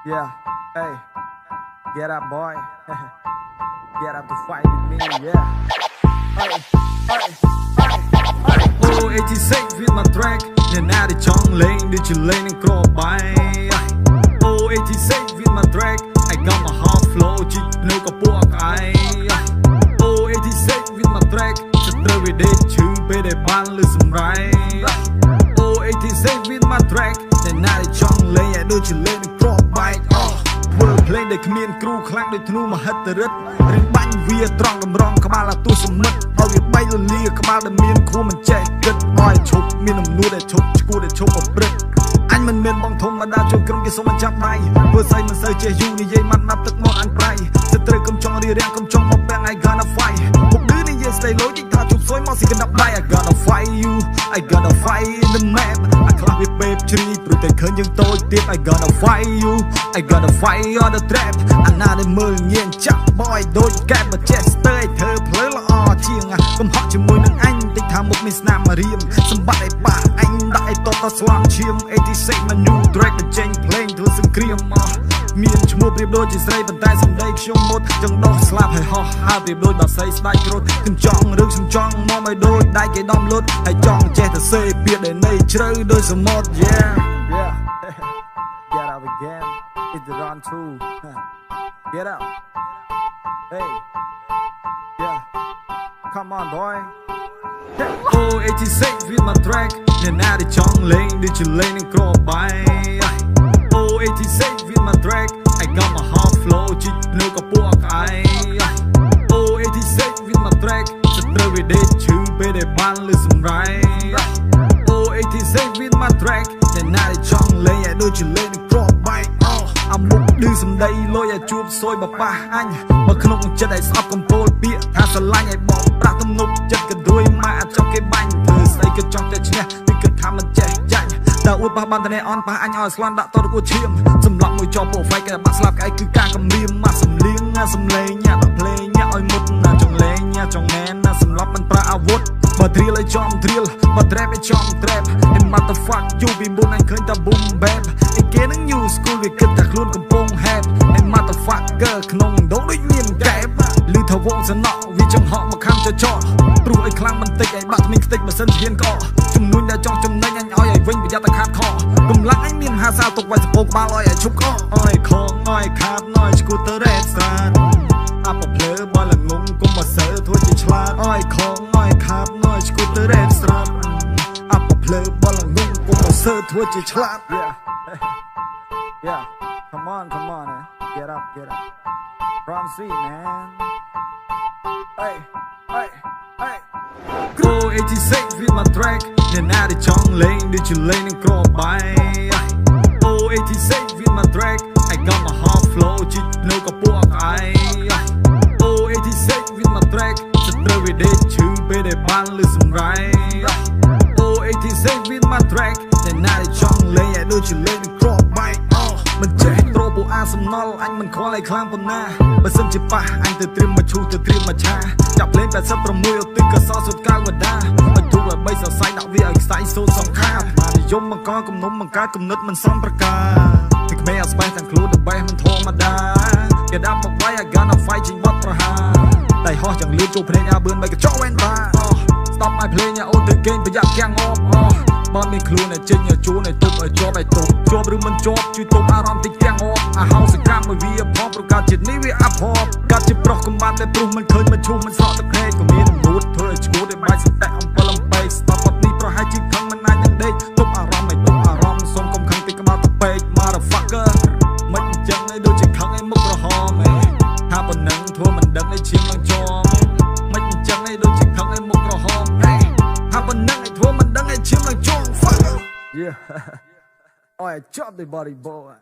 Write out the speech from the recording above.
Yeah, hey, get up, boy. Get up to fight with me, yeah. Hey, hey, hey, hey. Oh, 86 with my track. Then now the chong lane, did you lane and crawl by? Oh, 86 with my track. I got my half flow, chick, no kapok I. Oh, 86 with my track. Just throw it at you, baby, ban listen right. Oh, 86 with my track. Then now the chong lane, I do you lane and crawl by.ធ្វើភ្លេងដែលគ្មានគ្រូខ្លាំងដូចធ្នូមហិទ្ធិរិទ្ធរៀងបាញ់វាត្រង់តម្រង់ក្បាលអាទូសមិទ្ធឲ្យវាបែកលលាក្បាលដែលមានខួរមិនចេះគិតឲ្យឈប់មានអំនួតដែលឈប់ឈួតដែលឈប់ប្រព្រឹត្តអញមិនមានបងធម្មតាចូលក្រុមគេសុំមិនចាប់ដៃធ្វើស្អីមិនសូវចេះយូរនិយាយម៉ាត់ណាប់ទឹកមកអញប្រៃស្ត្រីកុំចង់រៀបរៀងកុំចង់មកពាំង I gonna fight ពុកឌឺនិយាយស្ដីលុយតិចថាជប់សួយមកស៊ីកណ្ដាប់ដៃ I gonna fight you I gonna fight in the map អាខ្លះវាពេបជ្រីព្រោះតែឃើញយើងតូចទៀត I gonna fight you I gonna fight on the trap អាណាដែលមើលងាយចាប់ boy ដូចកែបចេះស្ទើរឲ្យធ្វើភ្លើល្អជាងកំហកជាមួយនឹងអញតិចថាមុខមានស្នាមរៀមសម្បត្តិឲ្យបាក់អញដាក់ឲ្យតតស្លាប់ឈាម86មក new track បញ្ចេញភ្លេងធ្វើសង្គ្រាមមកមានឈ្មោះប្រៀបដូចជាស្រីប៉ុន្តែសម្ដីខ្ញុំមុតចឹងដោះស្លាប់ហើយហោះហើប្រៀបដូចបាសីស្ដាច់គ្រុតខ្ញុំចង់ឬខ្ញុំចង់មកឲ្យដូចដៃគេដំលុតហើយចង់ចេះតែសេពាក្យដែលនៃជ្រៅដូចសមុទ្រ yeah get up again it's the run too get up hey yeah come on boy oh 86 with my track អ្នកណាដែលចង់លេងដូចជាលេងនឹងក្របាយ oh 86 with my track I got my half flow ជីកនៅកពក់ឯង oh 86 with my track ស្ត្រូវវាដេកឈឺពេលដែលបានលឺសម្រែង oh 86 with my track អ្នកណាដែលចង់លេងឲ្យដូចជាលេងនឹងក្របាយអាមុខឌឺសម្ដីលុយឲ្យជួបសួយបបាសអញមកក្នុងចិត្តឲ្យស្អប់កំពូលពាក្យថាស្រឡាញ់ឲ្យបងប្រាស់ទំនប់ចិត្តក៏រួយម៉ែអាចចង់គេបាញ់ធ្វើស្អីក៏ចង់តែឈ្នះពីគិតថាមិនចេះចាញ់តើអួតប៉ះបានតនេអនប៉ះអញឲ្យស្លាន់ដាក់តរគួឈាមសម្លាប់មួយចោលពោហ្វៃគេបាក់ស្លាប់ក្អែកគឺការគំរាមមកសំលៀងសំលេងដាក់ភ្លេងឲ្យមុតណាចង់លេងចង់ណែនណាសម្លាប់មិនប្រើអាវុធបើទ្រាលឲ្យចំទ្រាលបើ trap ឲ្យចំ trap and motherfuck you ពីមុនអញឃើញតែ boom bap ឯគេនឹង new school វាគិតថាខ្លួនកំពុង have and motherfucker ក្នុងដងដូចមានកែបឮថាវងសំណក់វាចង្ហក់មកខាំចចព្រោះឲ្យខ្លាំងបន្តិចឲ្យបាក់ថ្មីខ្ទេចបើសិនហ៊ានកជំនួញដែលចង់ចំណេញអញឲ្យវិញប្រយ័ត្នតែខាតខកម្លាំងអញមាន50ទុកវាយសពងក្បាលឲ្យឈប់កឲ្យខងឲ្យខាតឲ្យឈ្គូទ័ររ៉េតស្រាតអាប់ភ្លើបើល្ងងគុំមកសើធ្វើជាឆ្លាតឲ្យខងឲ្យខាតឲ្យឈ្គូទ័ររ៉េតស្រាតអាប់ភ្លើបើល្ងងគុំមកសើធ្វើជាឆ្លាត yeah come on man. Get up from seat man hey oh 86 with my track អ្នកណាដែលចង់លេងដូចជាលេងនឹងក្របាយ oh 86 with my track I got my half flow ជីកនៅកពក់ឯង oh 86 with my track ស្ត្រូវវាដេកឈឺពេលដែលបានលឺសម្រែង oh 86 with my track អ្នកណាដែលចង់លេងឲ្យដូចជាលេងនឹងក្របាយមិនចេះត្រពោអាសំណល់អញមិនខ្វល់ឲ្យខ្លាំងប៉ុណ្ណាបើសិនជាប៉ះអញទៅត្រៀមមកឈូសទៅត្រៀមមកឆាចាប់លេង86ឧទិសកសលសុទ្ធកៅវតាឲ្យទូឲ្យបីសរសៃដាក់វាឲ្យខ្សែសូត្រសង្ខារបាននិយមបង្កគំនុំបង្កើតគំនិតមិនសមប្រការទីក្មេងអស្បេះទាំងខ្លួនទៅបេះមិនធម្មតាគេដាក់មកវាយ I gonna fight ជាងបាត់ប្រហាដៃហោះយ៉ាងលឿនចូលភ្នែកអាបឿនបីកញ្ចក់វ៉ែនតាស្ដាប់ឲ្យភ្លេងអូនទៅគេងប្រយ័ត្នកាំងអបបើមានខ្លួនឲ្យចេញឲ្យជួនឲ្យទុបឲ្យជាប់ជាប់ឬមិនជាប់ជួយទុបអារម្មណ៍តិចទាំងអបអាហោសកម្មឲ្យវាផងប្រកាសជាតិនេះវាអាប់ហបកាត់ជាប្រុសកំបាត់តែព្រោះមិនឃើញមិនឈូសមិនស្រក់ទឹកភ្នែកក៏មានអំនួតធ្វើឲ្យឈួតឲ្យបាច់សតៈអំពិលអំបែកស្ដាប់បទនេះប្រហែលជាខឹងមិនអាចនឹងដេកទុបអារម្មណ៍ឲ្យទុបអារម្មណ៍សុំកុំខឹងតិចក្បាលទៅពេក motherfucker មិនអញ្ចឹងឲ្យដូចជាខឹងឲ្យមុខក្រហមថាប៉ុណ្ណឹងធ្វើមិនដឹងឲ្យឈាមឡើងជាប់មិនអញ្ចឹងឲ្យដូចជាខឹងឲ្យមុខក្រហមថាប៉ុណ្ណឹងឲ្យធ្វើមិនដឹងឲ្យឈាមឡើងជាប់ yeah oh I chopped the body boy